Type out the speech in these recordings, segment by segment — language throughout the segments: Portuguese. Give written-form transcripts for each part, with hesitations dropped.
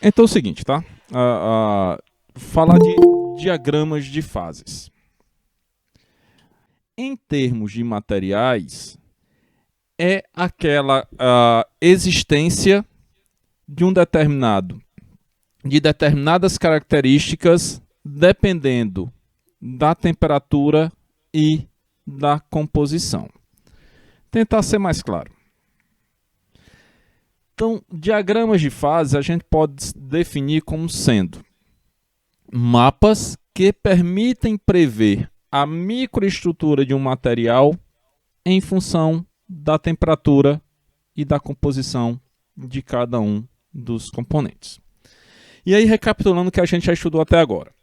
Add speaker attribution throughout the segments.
Speaker 1: Então é o seguinte, tá? Falar de diagramas de fases. Em termos de materiais, é aquela existência de de determinadas características dependendo da temperatura e da composição. Tentar ser mais claro. Então, diagramas de fase a gente pode definir como sendo mapas que permitem prever a microestrutura de um material em função da temperatura e da composição de cada um dos componentes. E aí, recapitulando o que a gente já estudou até agora.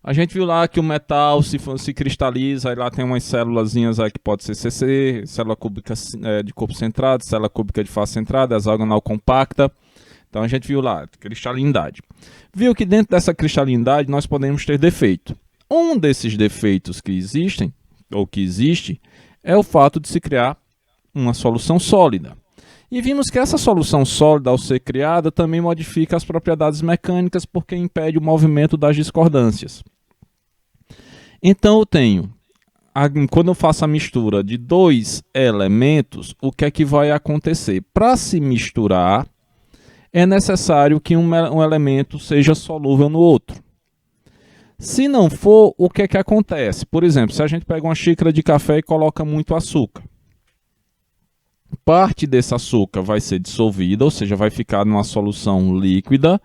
Speaker 1: A gente viu lá que o metal se cristaliza, aí lá tem umas célulazinhas aí que pode ser CC, célula cúbica de corpo centrado, célula cúbica de face centrada, hexagonal compacta. Então a gente viu lá, cristalinidade. Viu que dentro dessa cristalinidade nós podemos ter defeito. Um desses defeitos que existem, ou que existe, é o fato de se criar uma solução sólida. E vimos que essa solução sólida, ao ser criada, também modifica as propriedades mecânicas porque impede o movimento das discordâncias. Então eu tenho, quando eu faço a mistura de dois elementos, o que é que vai acontecer? Para se misturar, é necessário que um elemento seja solúvel no outro. Se não for, o que é que acontece? Por exemplo, se a gente pega uma xícara de café e coloca muito açúcar, parte desse açúcar vai ser dissolvida, ou seja, vai ficar numa solução líquida,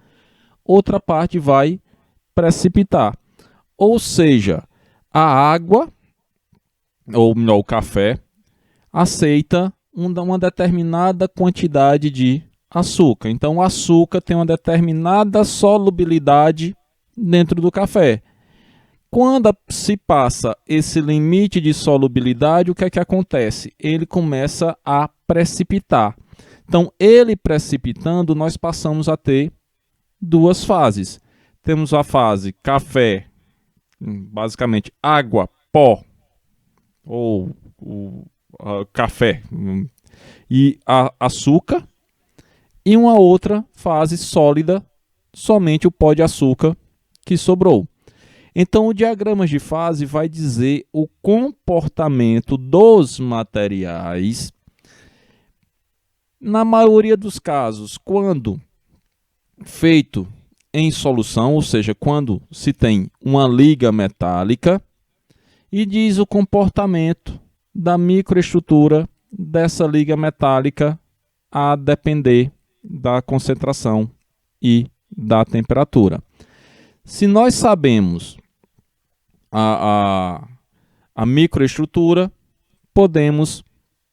Speaker 1: outra parte vai precipitar. Ou seja, a água, ou melhor, o café, aceita uma determinada quantidade de açúcar. Então, o açúcar tem uma determinada solubilidade dentro do café. Quando se passa esse limite de solubilidade, o que é que acontece? Ele começa a precipitar. Então, ele precipitando, nós passamos a ter duas fases. Temos a fase café, basicamente água, pó, ou café, e açúcar, e uma outra fase sólida, somente o pó de açúcar que sobrou. Então, o diagrama de fase vai dizer o comportamento dos materiais, na maioria dos casos, quando feito em solução, ou seja, quando se tem uma liga metálica, e diz o comportamento da microestrutura dessa liga metálica a depender da concentração e da temperatura. Se nós sabemos a microestrutura, podemos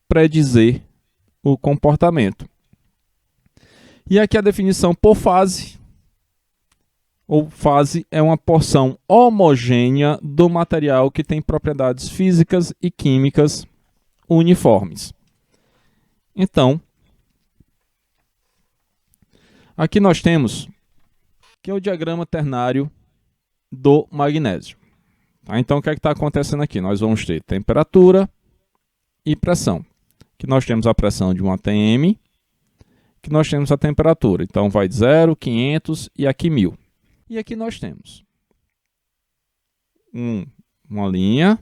Speaker 1: predizer o comportamento. E aqui a definição por fase, ou fase é uma porção homogênea do material que tem propriedades físicas e químicas uniformes. Então, aqui nós temos que é o diagrama ternário do magnésio. Tá? Então, o que é que está acontecendo aqui? Nós vamos ter temperatura e pressão. Que nós temos a pressão de 1 atm, que nós temos a temperatura. Então, vai de 0, 500 e aqui 1000. E aqui nós temos uma linha,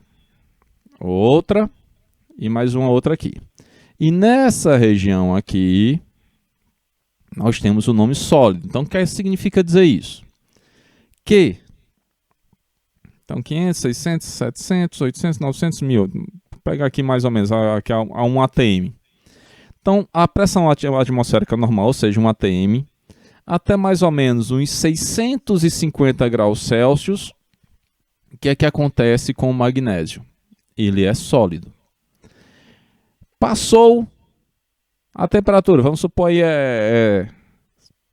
Speaker 1: outra e mais uma outra aqui. E nessa região aqui, nós temos o nome sólido. Então, o que significa dizer isso? Que, então, 500, 600, 700, 800, 900, 1000. Vou pegar aqui mais ou menos aqui a 1 atm. Então, a pressão atmosférica normal, ou seja, 1 atm, até mais ou menos uns 650 graus Celsius, o que é que acontece com o magnésio? Ele é sólido. Passou a temperatura, vamos supor aí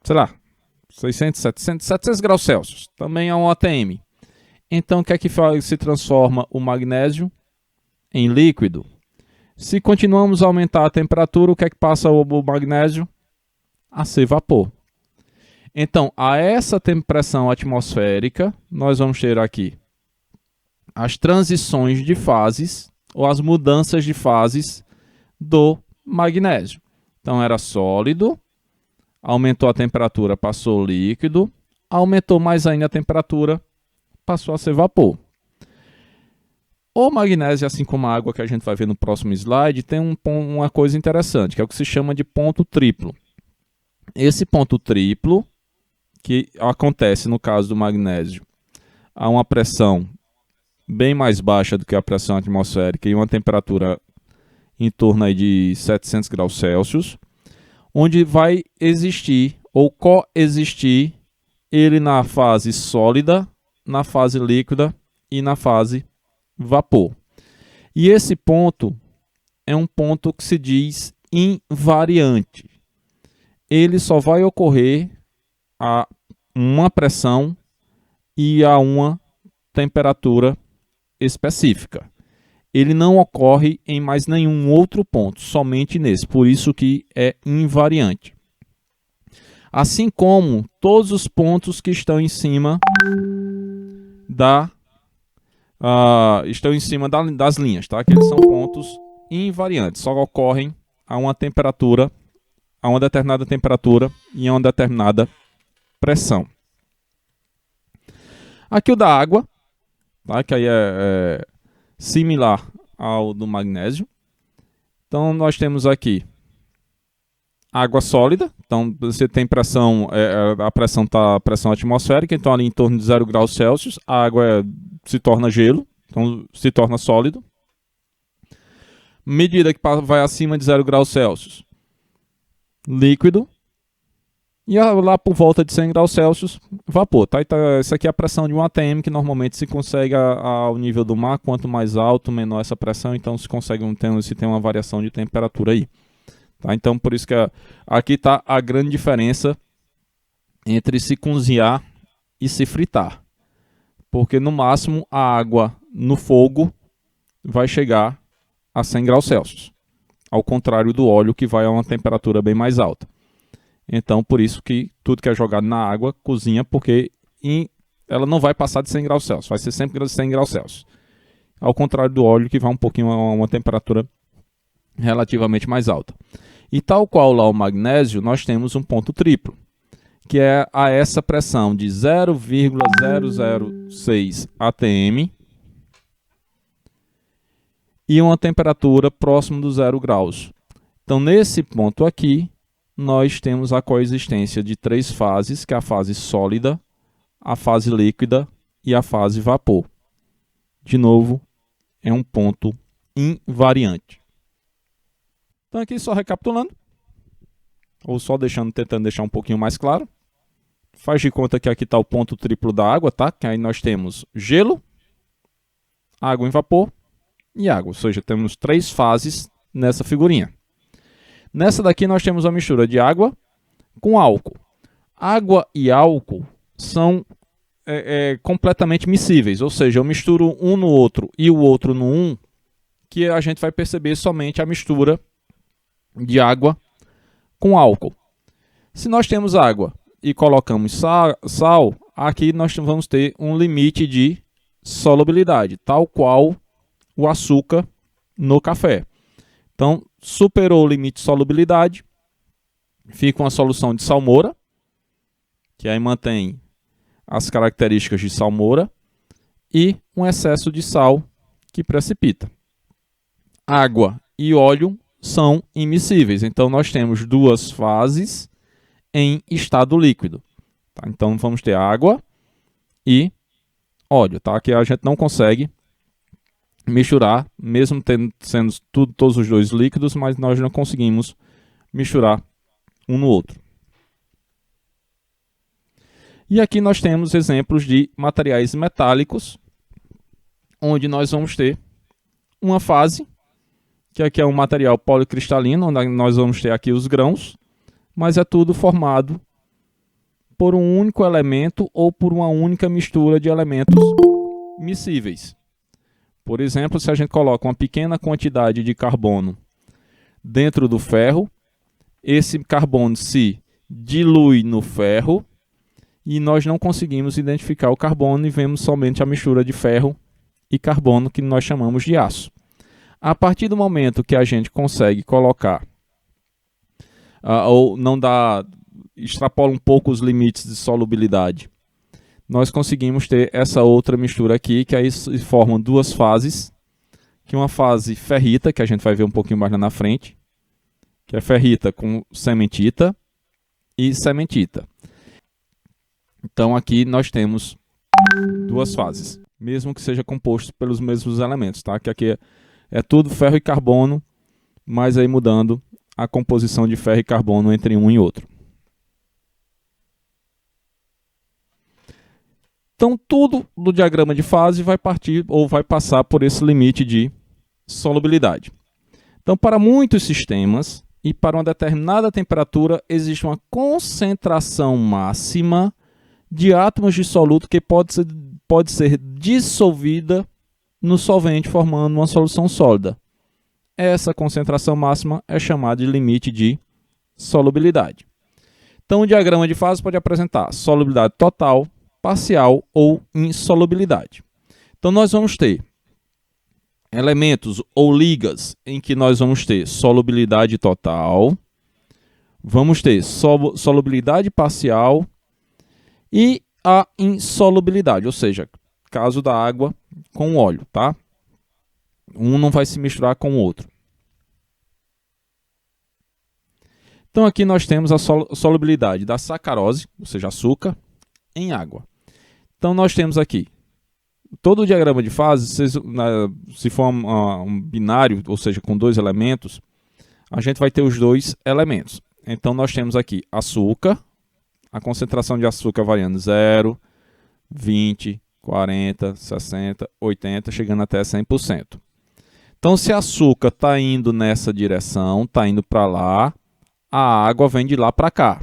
Speaker 1: sei lá, 600, 700 graus Celsius, também é 1 atm. Então, o que é que se transforma o magnésio? Em líquido. Se continuamos a aumentar a temperatura, o que é que passa o magnésio? A ser vapor. Então, a essa pressão atmosférica, nós vamos ter aqui as transições de fases, ou as mudanças de fases do magnésio. Então, era sólido, aumentou a temperatura, passou líquido, aumentou mais ainda a temperatura, passou a ser vapor. O magnésio, assim como a água que a gente vai ver no próximo slide, tem uma coisa interessante, que é o que se chama de ponto triplo. Esse ponto triplo, que acontece no caso do magnésio, a uma pressão bem mais baixa do que a pressão atmosférica e uma temperatura em torno aí de 700 graus Celsius, onde vai existir ou coexistir ele na fase sólida, na fase líquida e na fase vapor. E esse ponto é um ponto que se diz invariante. Ele só vai ocorrer a uma pressão e a uma temperatura específica. Ele não ocorre em mais nenhum outro ponto, somente nesse. Por isso que é invariante. Assim como todos os pontos que estão em cima das linhas, tá? Que eles são pontos invariantes, só ocorrem a uma temperatura, a uma determinada temperatura e a uma determinada pressão. Aqui o da água, tá? Que aí é similar ao do magnésio. Então nós temos aqui água sólida, então você tem pressão, a pressão está pressão atmosférica, então ali em torno de 0 graus Celsius, a água se torna gelo, então se torna sólido. Medida que vai acima de 0 graus Celsius, líquido. E lá por volta de 100 graus Celsius, vapor. Tá? Então, essa aqui é a pressão de um ATM, que normalmente se consegue ao nível do mar. Quanto mais alto, menor essa pressão, então se tem uma variação de temperatura aí. Tá? Então, por isso que aqui está a grande diferença entre se cozinhar e se fritar. Porque no máximo a água no fogo vai chegar a 100 graus Celsius. Ao contrário do óleo, que vai a uma temperatura bem mais alta. Então, por isso que tudo que é jogado na água cozinha, porque ela não vai passar de 100 graus Celsius. Vai ser sempre 100 graus Celsius. Ao contrário do óleo, que vai um pouquinho a uma temperatura relativamente mais alta. E tal qual lá o magnésio, nós temos um ponto triplo, que é a essa pressão de 0,006 atm e uma temperatura próximo do 0 graus. Então, nesse ponto aqui, nós temos a coexistência de 3 fases, que é a fase sólida, a fase líquida e a fase vapor. De novo, é um ponto invariante. Então aqui só recapitulando, ou só tentando deixar um pouquinho mais claro. Faz de conta que aqui está o ponto triplo da água, tá? Que aí nós temos gelo, água em vapor e água. Ou seja, temos 3 fases nessa figurinha. Nessa daqui nós temos a mistura de água com álcool. Água e álcool são completamente miscíveis, ou seja, eu misturo um no outro e o outro no um, que a gente vai perceber somente a mistura de água com álcool. Se nós temos água e colocamos sal, aqui nós vamos ter um limite de solubilidade, tal qual o açúcar no café. Então, superou o limite de solubilidade, fica uma solução de salmoura, que aí mantém as características de salmoura, e um excesso de sal que precipita. Água e óleo são immiscíveis, então nós temos 2 fases em estado líquido. Tá? Então vamos ter água e óleo, tá? Que a gente não consegue misturar, mesmo sendo todos os 2 líquidos, mas nós não conseguimos misturar um no outro. E aqui nós temos exemplos de materiais metálicos, onde nós vamos ter uma fase, que aqui é um material policristalino, onde nós vamos ter aqui os grãos, mas é tudo formado por um único elemento ou por uma única mistura de elementos miscíveis. Por exemplo, se a gente coloca uma pequena quantidade de carbono dentro do ferro, esse carbono se dilui no ferro e nós não conseguimos identificar o carbono e vemos somente a mistura de ferro e carbono, que nós chamamos de aço. A partir do momento que a gente consegue colocar, ou não dá extrapola um pouco os limites de solubilidade, nós conseguimos ter essa outra mistura aqui, que aí se formam duas fases, que uma fase ferrita, que a gente vai ver um pouquinho mais lá na frente, que é ferrita com cementita e cementita. Então aqui nós temos duas fases, mesmo que seja composto pelos mesmos elementos, tá? Que aqui é tudo ferro e carbono, mas aí mudando a composição de ferro e carbono entre um e outro. Então tudo do diagrama de fase vai partir ou vai passar por esse limite de solubilidade. Então, para muitos sistemas e para uma determinada temperatura, existe uma concentração máxima de átomos de soluto que pode ser dissolvida no solvente, formando uma solução sólida. Essa concentração máxima é chamada de limite de solubilidade. Então, o diagrama de fase pode apresentar solubilidade total, parcial ou insolubilidade. Então, nós vamos ter elementos ou ligas em que nós vamos ter solubilidade total, vamos ter solubilidade parcial e a insolubilidade, ou seja, caso da água com óleo, tá? Um não vai se misturar com o outro. Então aqui nós temos a solubilidade da sacarose, ou seja, açúcar, em água. Então nós temos aqui todo o diagrama de fase, se for um binário, ou seja, com dois elementos, a gente vai ter os dois elementos. Então nós temos aqui açúcar, a concentração de açúcar variando 0, 20, 40, 60, 80, chegando até 100%. Então se açúcar está indo nessa direção, está indo para lá, a água vem de lá para cá.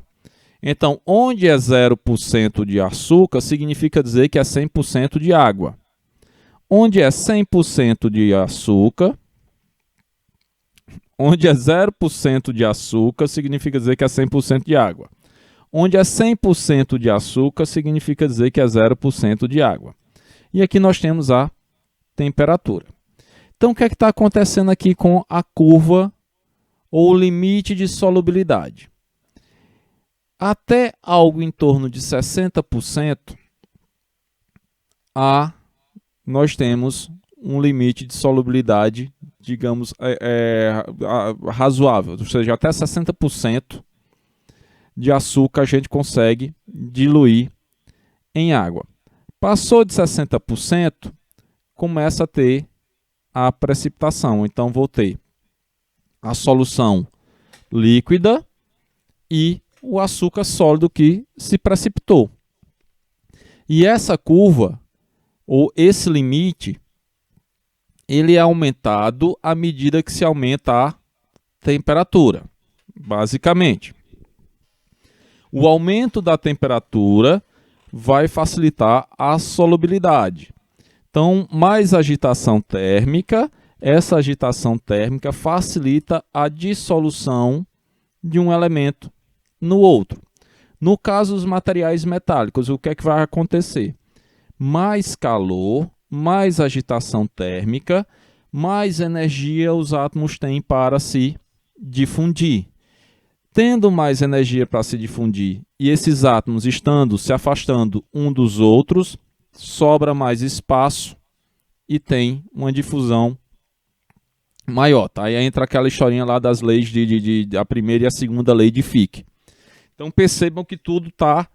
Speaker 1: Então, onde é 0% de açúcar, significa dizer que é 100% de água. Onde é 100% de açúcar, onde é 0% de açúcar, significa dizer que é 100% de água. Onde é 100% de açúcar, significa dizer que é 0% de água. E aqui nós temos a temperatura. Então, o que é que está acontecendo aqui com a curva ou limite de solubilidade? Até algo em torno de 60%, nós temos um limite de solubilidade, digamos, razoável. Ou seja, até 60% de açúcar a gente consegue diluir em água. Passou de 60%, começa a ter a precipitação. Então, vou ter a solução líquida e o açúcar sólido que se precipitou. E essa curva, ou esse limite, ele é aumentado à medida que se aumenta a temperatura, basicamente. O aumento da temperatura vai facilitar a solubilidade. Então, mais agitação térmica, essa agitação térmica facilita a dissolução de um elemento no outro. No caso dos materiais metálicos, o que é que vai acontecer? Mais calor, mais agitação térmica, mais energia os átomos têm para se difundir. Tendo mais energia para se difundir e esses átomos estando se afastando um dos outros, sobra mais espaço e tem uma difusão maior. Tá? Aí entra aquela historinha lá das leis a primeira e a segunda lei de Fick. Então percebam que tudo está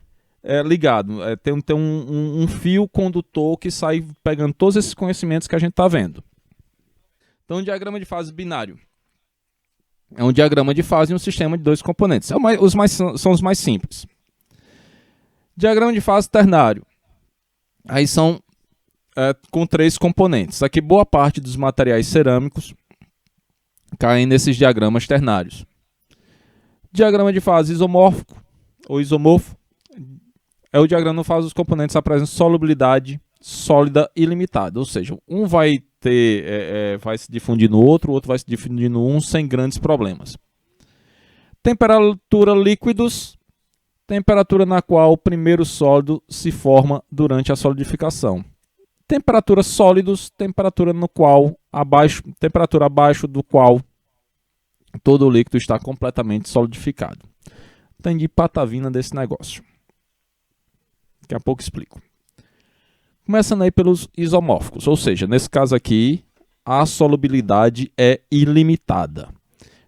Speaker 1: ligado. Tem um fio condutor que sai pegando todos esses conhecimentos que a gente está vendo. Então, um diagrama de fase binário é um diagrama de fase em um sistema de dois componentes. São os mais simples. Diagrama de fase ternário. Aí são com três componentes. Aqui boa parte dos materiais cerâmicos caem nesses diagramas ternários. Diagrama de fase isomórfico ou isomorfo é o diagrama de fase dos componentes apresentam solubilidade sólida e limitada, ou seja, um vai vai se difundir no outro, o outro vai se difundir no um sem grandes problemas. Temperatura líquidos, temperatura na qual o primeiro sólido se forma durante a solidificação. Temperatura sólidos, temperatura abaixo do qual todo o líquido está completamente solidificado. tem de patavina desse negócio? Daqui a pouco explico. Começando aí pelos isomórficos, ou seja, nesse caso aqui, a solubilidade é ilimitada.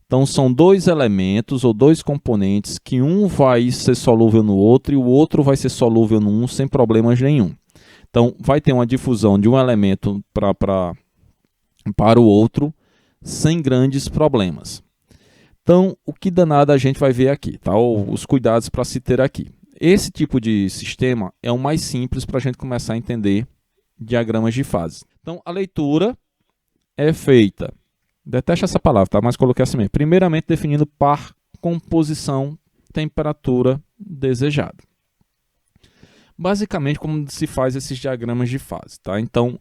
Speaker 1: Então são dois elementos ou dois componentes que um vai ser solúvel no outro e o outro vai ser solúvel no um sem problemas nenhum. Então vai ter uma difusão de um elemento para o outro sem grandes problemas. Então o que danado a gente vai ver aqui, tá? Os cuidados para se ter aqui. Esse tipo de sistema é o mais simples para a gente começar a entender diagramas de fase. Então a leitura é feita, detesto essa palavra, tá? Mas coloquei assim mesmo. Primeiramente definindo par, composição, temperatura desejada. Basicamente como se faz esses diagramas de fase, tá? Então,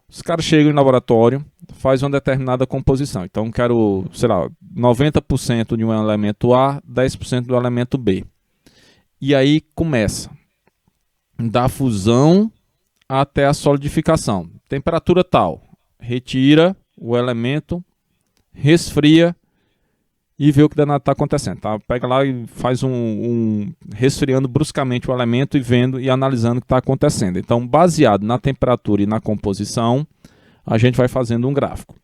Speaker 1: os caras chegam em laboratório, fazem uma determinada composição. Então, quero, sei lá, 90% de um elemento A, 10% do elemento B. E aí começa da fusão até a solidificação. Temperatura tal, retira o elemento, resfria e vê o que danado está acontecendo. Tá? Pega lá e faz resfriando bruscamente o elemento e vendo e analisando o que está acontecendo. Então, baseado na temperatura e na composição, a gente vai fazendo um gráfico.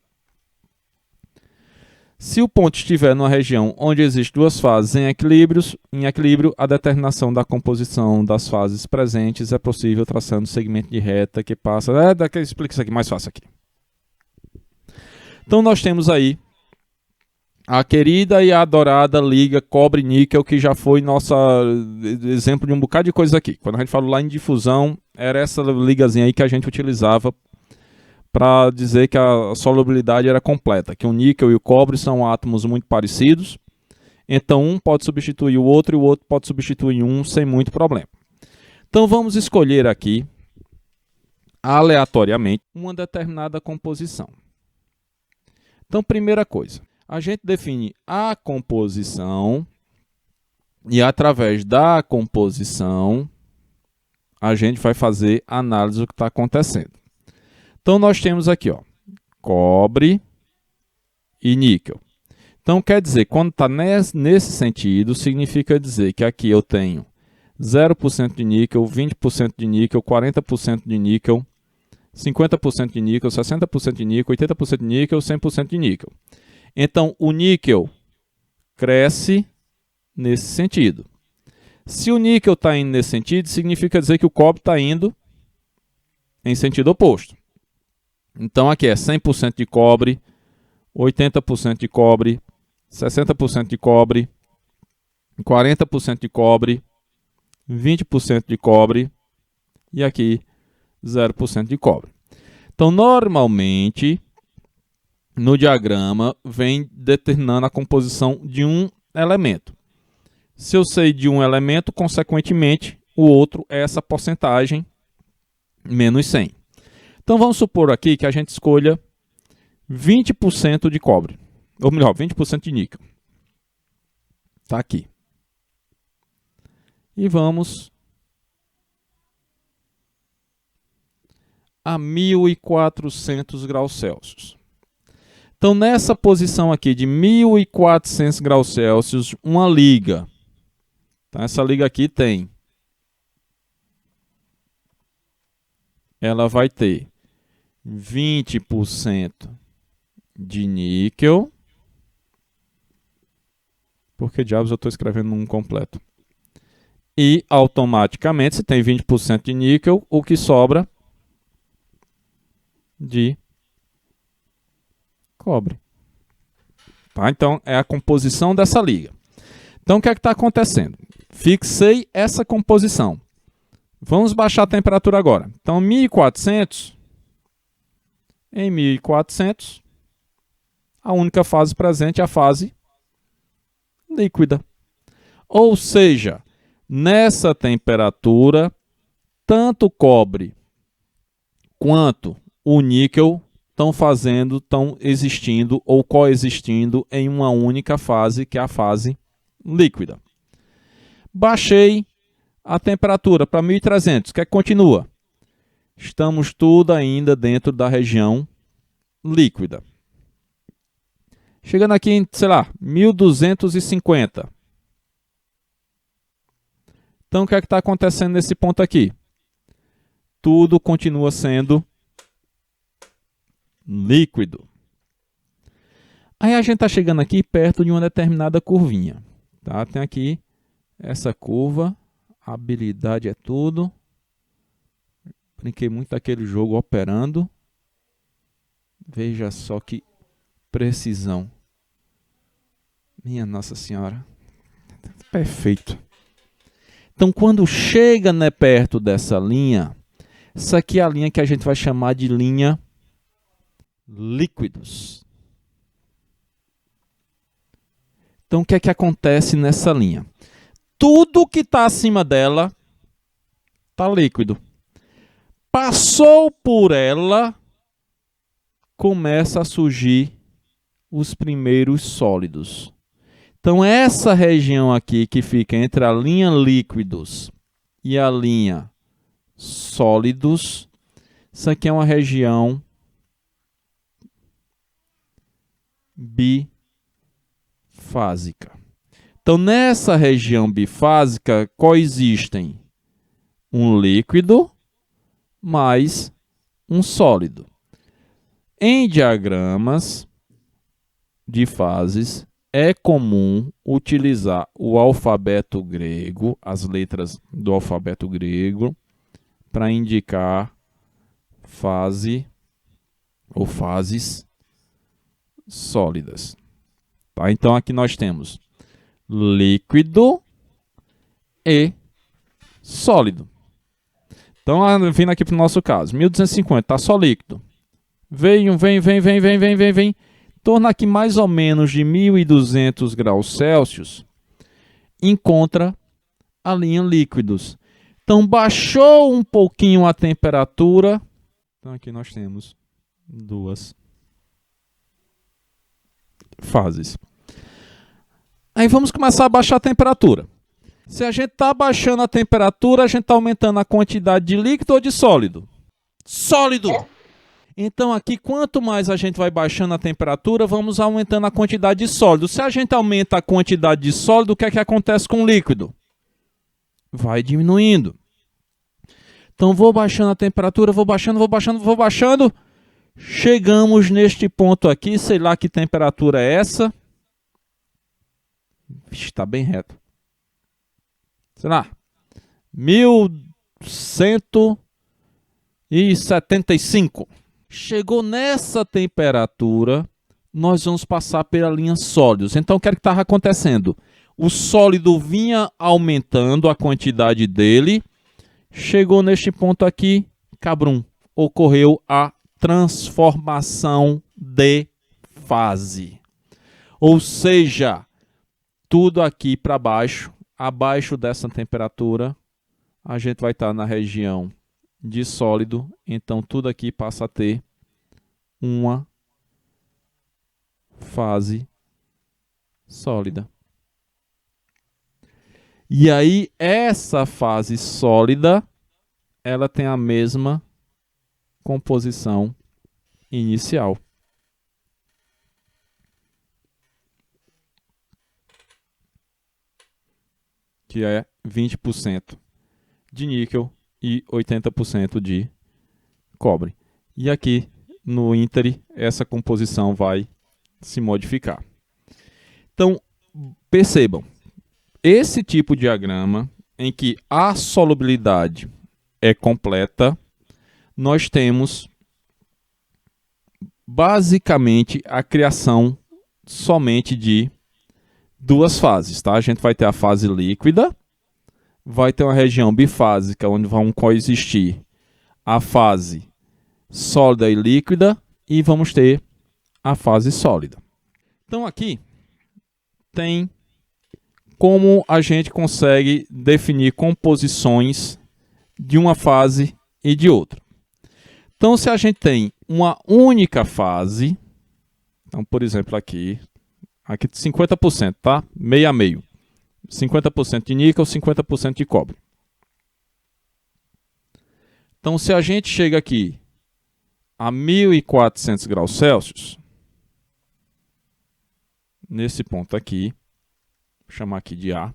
Speaker 1: Se o ponto estiver numa região onde existem duas fases em equilíbrio, a determinação da composição das fases presentes é possível traçando segmento de reta que passa... Explica isso aqui mais fácil aqui. Então nós temos aí a querida e a adorada liga cobre-níquel, que já foi nosso exemplo de um bocado de coisa aqui. Quando a gente falou lá em difusão, era essa ligazinha aí que a gente utilizava para dizer que a solubilidade era completa, que o níquel e o cobre são átomos muito parecidos, então um pode substituir o outro e o outro pode substituir um sem muito problema. Então vamos escolher aqui, aleatoriamente, uma determinada composição. Então, primeira coisa, a gente define a composição e através da composição a gente vai fazer análise do que está acontecendo. Então, nós temos aqui, ó, cobre e níquel. Então, quer dizer, quando está nesse sentido, significa dizer que aqui eu tenho 0% de níquel, 20% de níquel, 40% de níquel, 50% de níquel, 60% de níquel, 80% de níquel, 100% de níquel. Então, o níquel cresce nesse sentido. Se o níquel está indo nesse sentido, significa dizer que o cobre está indo em sentido oposto. Então aqui é 100% de cobre, 80% de cobre, 60% de cobre, 40% de cobre, 20% de cobre e aqui 0% de cobre. Então normalmente no diagrama vem determinando a composição de um elemento. Se eu sei de um elemento, consequentemente o outro é essa porcentagem menos 100. Então vamos supor aqui que a gente escolha 20% de cobre, ou melhor, 20% de níquel. Está aqui. E vamos a 1400 graus Celsius. Então nessa posição aqui de 1400 graus Celsius, uma liga. Então, essa liga aqui ela vai ter 20% de níquel. Por que diabos eu estou escrevendo um completo? E automaticamente, se tem 20% de níquel, o que sobra de cobre. Tá? Então, é a composição dessa liga. Então, o que é que está acontecendo? Fixei essa composição. Vamos baixar a temperatura agora. Então, 1400. Em 1400, a única fase presente é a fase líquida. Ou seja, nessa temperatura, tanto o cobre quanto o níquel estão existindo ou coexistindo em uma única fase, que é a fase líquida. Baixei a temperatura para 1300, que continua. Estamos tudo ainda dentro da região líquida. Chegando aqui em, sei lá, 1250. Então, o que é que está acontecendo nesse ponto aqui? Tudo continua sendo líquido. Aí a gente está chegando aqui perto de uma determinada curvinha. Tá? Tem aqui essa curva, habilidade é tudo. Brinquei muito daquele jogo operando. Veja só que precisão. Minha Nossa Senhora. Perfeito. Então, quando chega, né, perto dessa linha, essa aqui é a linha que a gente vai chamar de linha líquidos. Então, o que é que acontece nessa linha? Tudo que está acima dela está líquido. Passou por ela, começa a surgir os primeiros sólidos. Então, essa região aqui que fica entre a linha líquidos e a linha sólidos, isso aqui é uma região bifásica. Então, nessa região bifásica, coexistem um líquido mais um sólido. Em diagramas de fases, é comum utilizar o alfabeto grego, as letras do alfabeto grego, para indicar fase ou fases sólidas. Tá? Então, aqui nós temos líquido e sólido. Então, vindo aqui para o nosso caso, 1250, está só líquido. Vem. Torna aqui mais ou menos de 1200 graus Celsius, encontra a linha líquidos. Então, baixou um pouquinho a temperatura. Então, aqui nós temos duas fases. Aí vamos começar a baixar a temperatura. Se a gente está baixando a temperatura, a gente está aumentando a quantidade de líquido ou de sólido? Sólido! Então aqui, quanto mais a gente vai baixando a temperatura, vamos aumentando a quantidade de sólido. Se a gente aumenta a quantidade de sólido, o que é que acontece com o líquido? Vai diminuindo. Então vou baixando a temperatura, vou baixando. Chegamos neste ponto aqui, sei lá que temperatura é essa. Está bem reto. Sei lá, 1175. Chegou nessa temperatura, nós vamos passar pela linha sólidos. Então, o que estava acontecendo? O sólido vinha aumentando a quantidade dele. Chegou neste ponto aqui, cabrum, ocorreu a transformação de fase. Ou seja, tudo aqui para baixo, abaixo dessa temperatura, a gente vai estar na região de sólido, então tudo aqui passa a ter uma fase sólida. E aí, essa fase sólida, ela tem a mesma composição inicial. Que é 20% de níquel e 80% de cobre. E aqui no íntere essa composição vai se modificar. Então, percebam, esse tipo de diagrama em que a solubilidade é completa, nós temos basicamente a criação somente de duas fases, tá? A gente vai ter a fase líquida, vai ter uma região bifásica onde vão coexistir a fase sólida e líquida e vamos ter a fase sólida. Então aqui tem como a gente consegue definir composições de uma fase e de outra. Então se a gente tem uma única fase, então por exemplo aqui 50%, tá? Meio a meio. 50% de níquel, 50% de cobre. Então, se a gente chega aqui a 1400 graus Celsius, nesse ponto aqui, vou chamar aqui de A.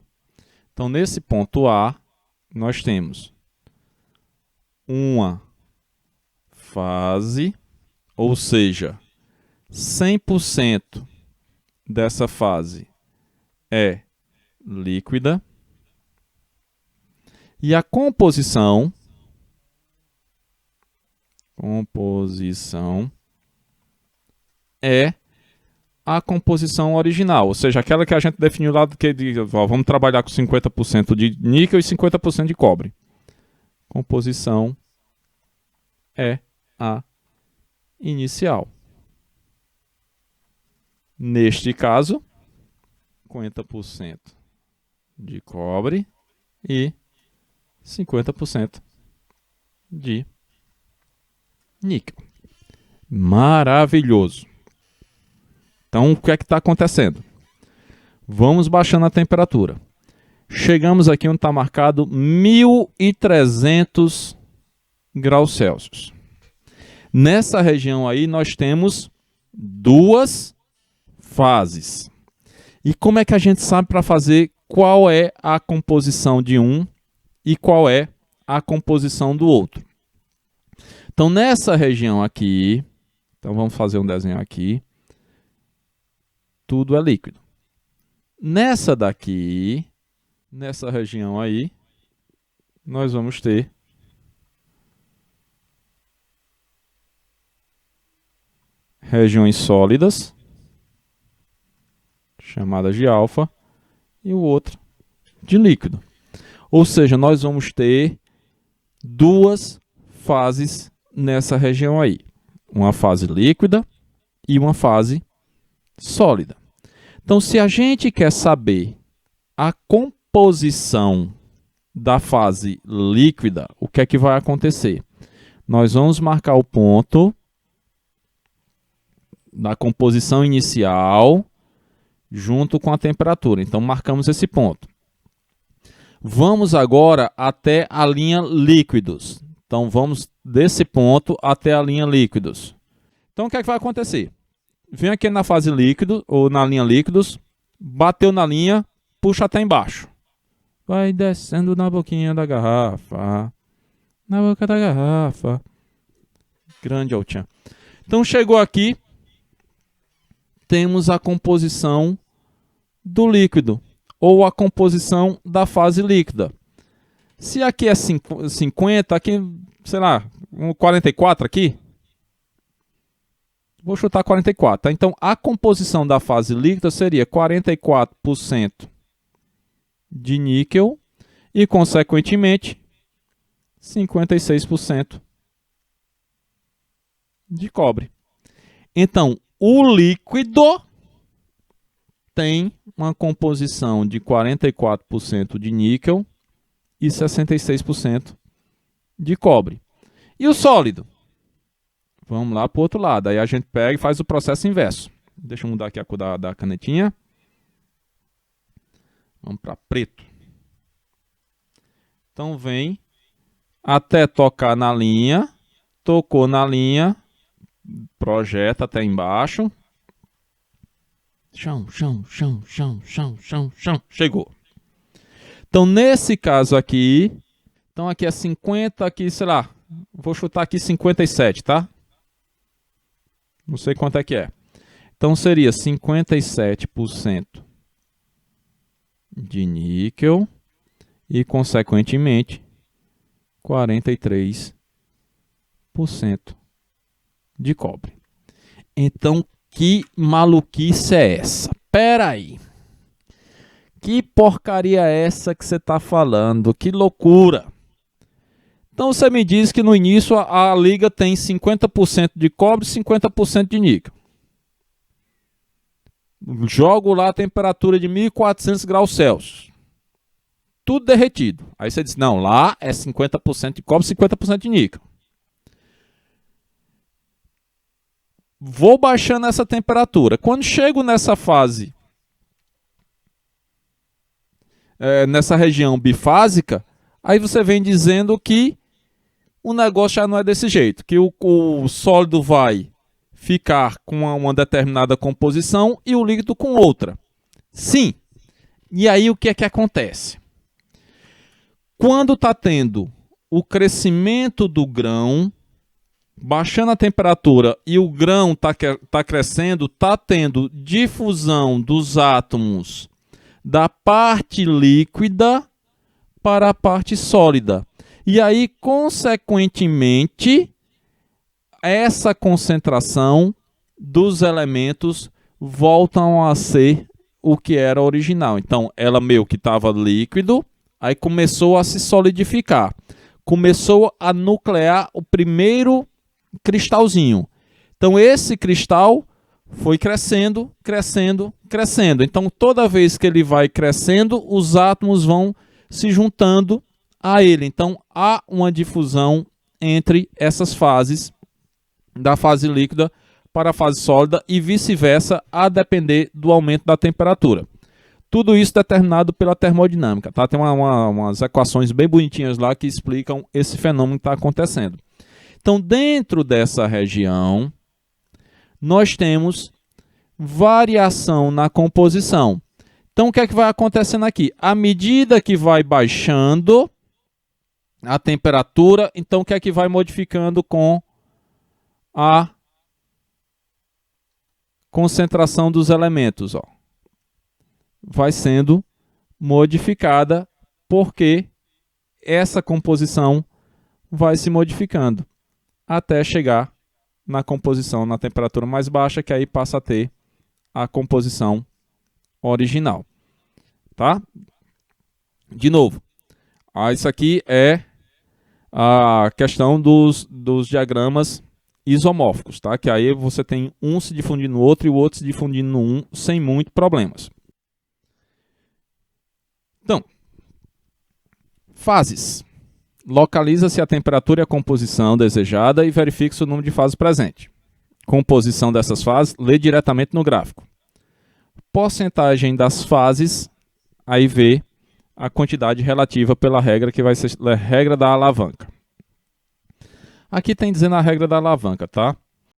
Speaker 1: Então, nesse ponto A, nós temos uma fase, ou seja, 100% dessa fase é líquida, e a composição é a composição original, ou seja, aquela que a gente definiu lá, vamos trabalhar com 50% de níquel e 50% de cobre. Composição é a inicial. Neste caso, 50% de cobre e 50% de níquel. Maravilhoso. Então, o que é que está acontecendo? Vamos baixando a temperatura. Chegamos aqui onde está marcado 1.300 graus Celsius. Nessa região aí, nós temos duas fases. E como é que a gente sabe para fazer qual é a composição de um e qual é a composição do outro? Então, nessa região aqui, então vamos fazer um desenho aqui. Tudo é líquido. Nessa daqui, nessa região aí, nós vamos ter regiões sólidas, chamadas de alfa, e o outro de líquido. Ou seja, nós vamos ter duas fases nessa região aí. Uma fase líquida e uma fase sólida. Então, se a gente quer saber a composição da fase líquida, o que é que vai acontecer? Nós vamos marcar o ponto da composição inicial junto com a temperatura. Então, marcamos esse ponto. Vamos agora até a linha líquidos. Então, vamos desse ponto até a linha líquidos. Então, o que é que vai acontecer? Vem aqui na fase líquido, ou na linha líquidos, bateu na linha, puxa até embaixo. Vai descendo na boquinha da garrafa, na boca da garrafa. Grande Altian. Então, chegou aqui, temos a composição do líquido, ou a composição da fase líquida. Se aqui é 50, aqui, sei lá, 44 aqui, vou chutar 44. Tá? Então, a composição da fase líquida seria 44% de níquel e, consequentemente, 56% de cobre. Então, o líquido tem uma composição de 44% de níquel e 66% de cobre. E o sólido? Vamos lá para o outro lado. Aí a gente pega e faz o processo inverso. Deixa eu mudar aqui a cor da canetinha. Vamos para preto. Então vem até tocar na linha. Tocou na linha. Projeta até embaixo. Chão, chão, chão, chão, chão, chão, chão. Chegou. Então nesse caso aqui. Então aqui é 50, aqui sei lá. Vou chutar aqui 57, tá? Não sei quanto é que é. Então, seria 57% de níquel e, consequentemente, 43% de cobre. Então, que maluquice é essa? Pera aí. Que porcaria é essa que você está falando? Que loucura! Então você me diz que no início a liga tem 50% de cobre e 50% de níquel. Jogo lá a temperatura de 1.400 graus Celsius. Tudo derretido. Aí você diz, não, lá é 50% de cobre e 50% de níquel. Vou baixando essa temperatura. Quando chego nessa fase, nessa região bifásica, aí você vem dizendo que o negócio já não é desse jeito, que o sólido vai ficar com uma determinada composição e o líquido com outra. Sim. E aí o que é que acontece? quando está tendo o crescimento do grão, baixando a temperatura e o grão está crescendo, está tendo difusão dos átomos da parte líquida para a parte sólida. E aí, consequentemente, essa concentração dos elementos voltam a ser o que era original. Então, ela meio que estava líquido, aí começou a se solidificar. Começou a nuclear o primeiro cristalzinho. Então, esse cristal foi crescendo, crescendo, crescendo. Então, toda vez que ele vai crescendo, os átomos vão se juntando a ele. Então, há uma difusão entre essas fases, da fase líquida para a fase sólida e vice-versa, a depender do aumento da temperatura. Tudo isso determinado pela termodinâmica. Tá? Tem umas equações bem bonitinhas lá que explicam esse fenômeno que está acontecendo. Então, dentro dessa região, nós temos variação na composição. Então, o que é que vai acontecendo aqui? À medida que vai baixando a temperatura, então o que é que vai modificando com a concentração dos elementos? Ó. Vai sendo modificada porque essa composição vai se modificando até chegar na composição na temperatura mais baixa, que aí passa a ter a composição original. Tá? De novo, isso aqui é a questão dos diagramas isomórficos, tá? Que aí você tem um se difundindo no outro e o outro se difundindo no um sem muito problemas. Então, fases. Localiza-se a temperatura e a composição desejada e verifique-se o número de fases presente. Composição dessas fases, lê diretamente no gráfico. Porcentagem das fases, aí vê a quantidade relativa pela regra, que vai ser a regra da alavanca. Aqui tem dizendo a regra da alavanca, tá?